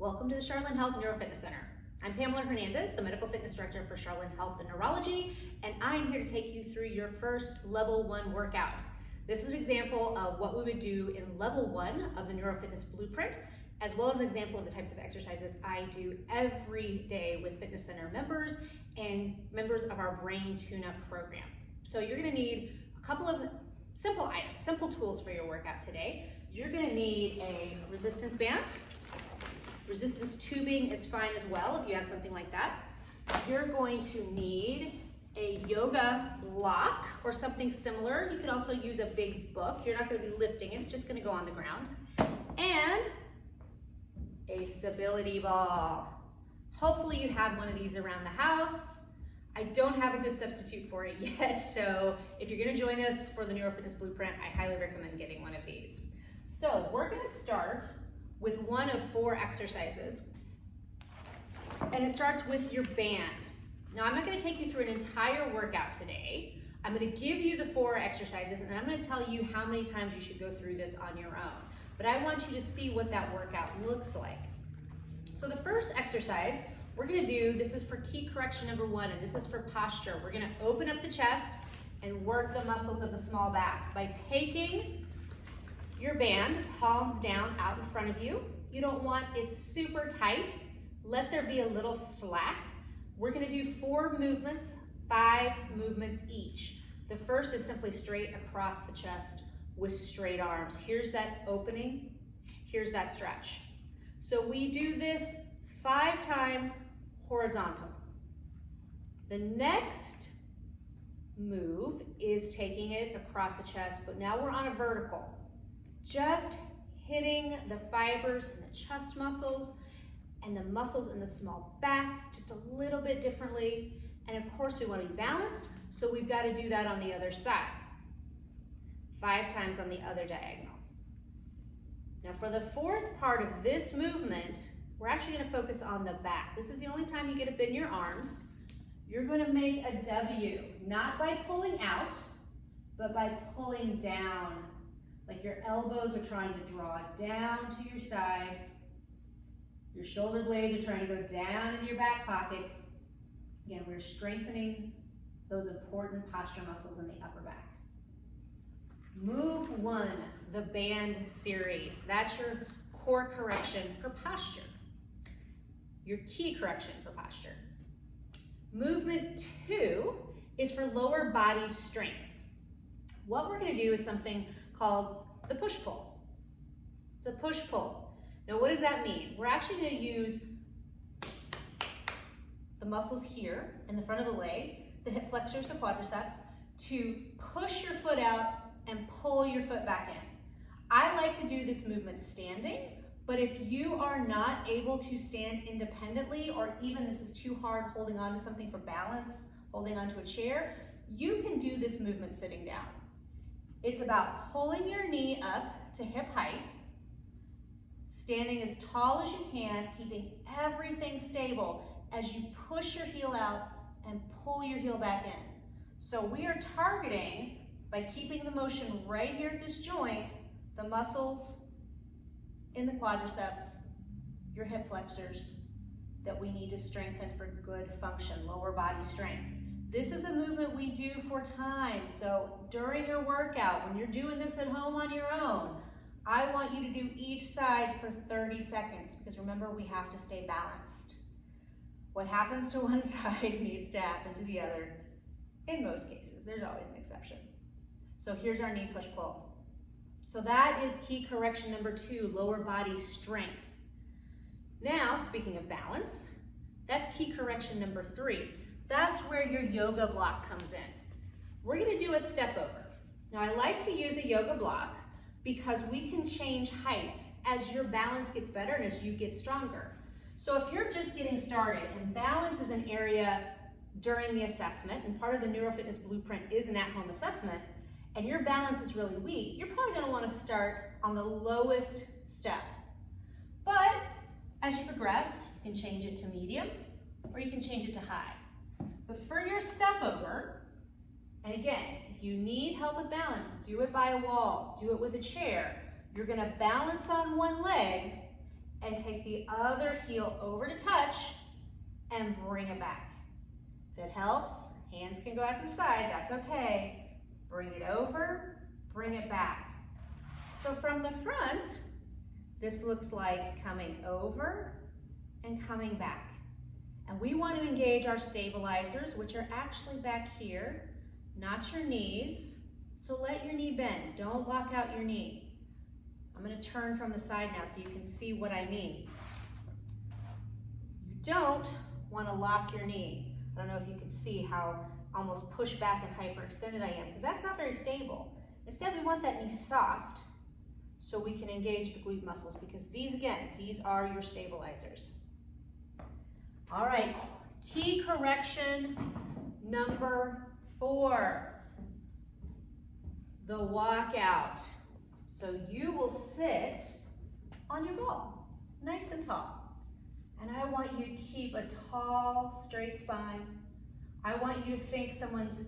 Welcome to the Charlotte Health Neuro Fitness Center. I'm Pamela Hernandez, the Medical Fitness Director for Charlotte Health and Neurology, and I'm here to take you through your first level 1 workout. This is an example of what we would do in level 1 of the Neuro Fitness Blueprint, as well as an example of the types of exercises I do every day with Fitness Center members and members of our Brain Tune-Up program. So you're gonna need a couple of simple items, simple tools for your workout today. You're gonna need a resistance band. Resistance tubing is fine as well if you have something like that. You're going to need a yoga block or something similar. You could also use a big book. You're not going to be lifting it, it's just going to go on the ground. And a stability ball. Hopefully you have one of these around the house. I don't have a good substitute for it yet, so if you're going to join us for the Neuro Fitness Blueprint, I highly recommend getting one of these. So we're going to start with one of 4 exercises, and it starts with your band. Now I'm not going to take you through an entire workout today. I'm going to give you the 4 exercises, and I'm going to tell you how many times you should go through this on your own. But I want you to see what that workout looks like. So the first exercise we're going to do, this is for key correction number 1, and this is for posture. We're going to open up the chest and work the muscles of the small back by taking your band, palms down out in front of you. You don't want it super tight. Let there be a little slack. We're gonna do 4 movements, 5 movements each. The first is simply straight across the chest with straight arms. Here's that opening, here's that stretch. So we do this 5 times horizontal. The next move is taking it across the chest, but now we're on a vertical. Just hitting the fibers in the chest muscles and the muscles in the small back just a little bit differently. And of course we want to be balanced, so we've got to do that on the other side. 5 times on the other diagonal. Now for the 4th part of this movement, we're actually going to focus on the back. This is the only time you get to bend your arms. You're going to make a W, not by pulling out, but by pulling down. Like your elbows are trying to draw down to your sides. Your shoulder blades are trying to go down into your back pockets. Again, we're strengthening those important posture muscles in the upper back. Move 1, the band series. That's your core correction for posture. Your key correction for posture. Movement 2 is for lower body strength. What we're going to do is something called the push-pull. The push-pull. Now what does that mean? We're actually going to use the muscles here in the front of the leg, the hip flexors, the quadriceps, to push your foot out and pull your foot back in. I like to do this movement standing, but if you are not able to stand independently, or even this is too hard holding on to something for balance, holding onto a chair, you can do this movement sitting down. It's about pulling your knee up to hip height, standing as tall as you can, keeping everything stable as you push your heel out and pull your heel back in. So we are targeting, by keeping the motion right here at this joint, the muscles in the quadriceps, your hip flexors, that we need to strengthen for good function, lower body strength. This is a movement we do for time, so during your workout, when you're doing this at home on your own, I want you to do each side for 30 seconds, because remember, we have to stay balanced. What happens to one side needs to happen to the other, in most cases. There's always an exception. So here's our knee push-pull. So that is key correction number 2, lower body strength. Now, speaking of balance, that's key correction number 3. That's where your yoga block comes in. We're going to do a step over. Now I like to use a yoga block because we can change heights as your balance gets better and as you get stronger. So if you're just getting started, and balance is an area during the assessment, and part of the Neuro Fitness Blueprint is an at-home assessment, and your balance is really weak, you're probably going to want to start on the lowest step. But as you progress, you can change it to medium, or you can change it to high. But for your step over, and again, if you need help with balance, do it by a wall, do it with a chair. You're going to balance on one leg and take the other heel over to touch and bring it back. If it helps, hands can go out to the side, that's okay. Bring it over, bring it back. So from the front, this looks like coming over and coming back. And we want to engage our stabilizers, which are actually back here, not your knees. So let your knee bend, don't lock out your knee. I'm going to turn from the side now so you can see what I mean. You don't want to lock your knee. I don't know if you can see how almost pushed back and hyperextended I am, because that's not very stable. Instead, we want that knee soft so we can engage the glute muscles, because these, again, these are your stabilizers. All right, key correction number 4, the walkout. So you will sit on your ball, nice and tall. And I want you to keep a tall, straight spine. I want you to think someone's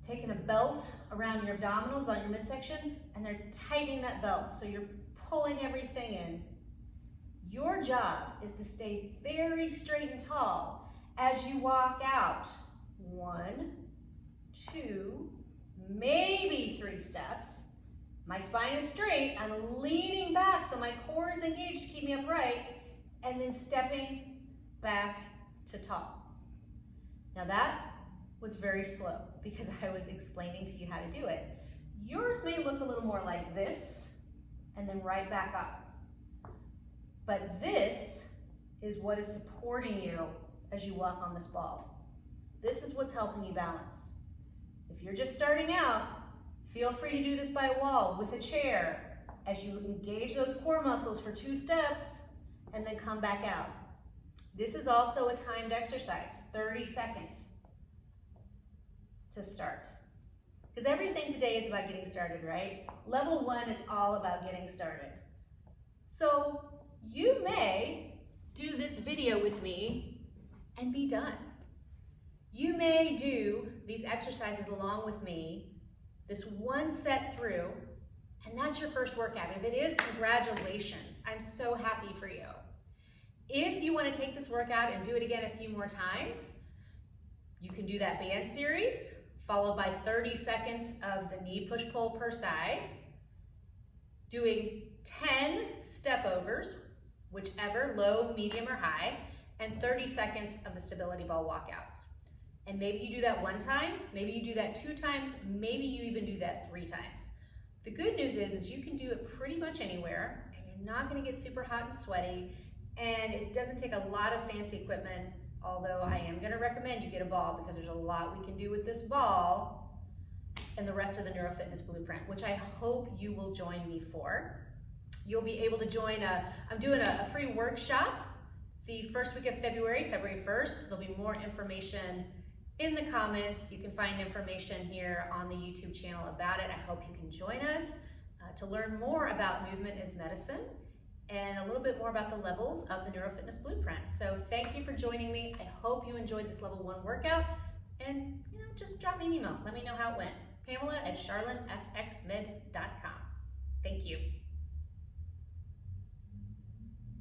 taking a belt around your abdominals, about your midsection, and they're tightening that belt, so you're pulling everything in. Your job is to stay very straight and tall as you walk out. 1, 2, maybe 3 steps. My spine is straight, I'm leaning back so my core is engaged to keep me upright, and then stepping back to tall. Now that was very slow because I was explaining to you how to do it. Yours may look a little more like this and then right back up. But this is what is supporting you as you walk on this ball. This is what's helping you balance. If you're just starting out, feel free to do this by a wall, with a chair, as you engage those core muscles for 2 steps and then come back out. This is also a timed exercise, 30 seconds to start. Because everything today is about getting started, right? Level 1 is all about getting started. So you may do this video with me and be done. You may do these exercises along with me, this 1 set through, and that's your first workout. If it is, congratulations. I'm so happy for you. If you want to take this workout and do it again a few more times, you can do that band series, followed by 30 seconds of the knee push-pull per side, doing 10 step overs, whichever, low, medium, or high, and 30 seconds of the stability ball walkouts. And maybe you do that 1 time, maybe you do that 2 times, maybe you even do that 3 times. The good news is you can do it pretty much anywhere, and you're not gonna get super hot and sweaty, and it doesn't take a lot of fancy equipment, although I am gonna recommend you get a ball because there's a lot we can do with this ball and the rest of the Neuro Fitness Blueprint, which I hope you will join me for. You'll be able to join I'm doing a free workshop the first week of February, February 1st. There'll be more information in the comments. You can find information here on the YouTube channel about it. I hope you can join us to learn more about movement as medicine and a little bit more about the levels of the Neuro Fitness Blueprint. So thank you for joining me. I hope you enjoyed this level 1 workout, and just drop me an email. Let me know how it went. Pamela@charlottenfxmed.com. Thank you.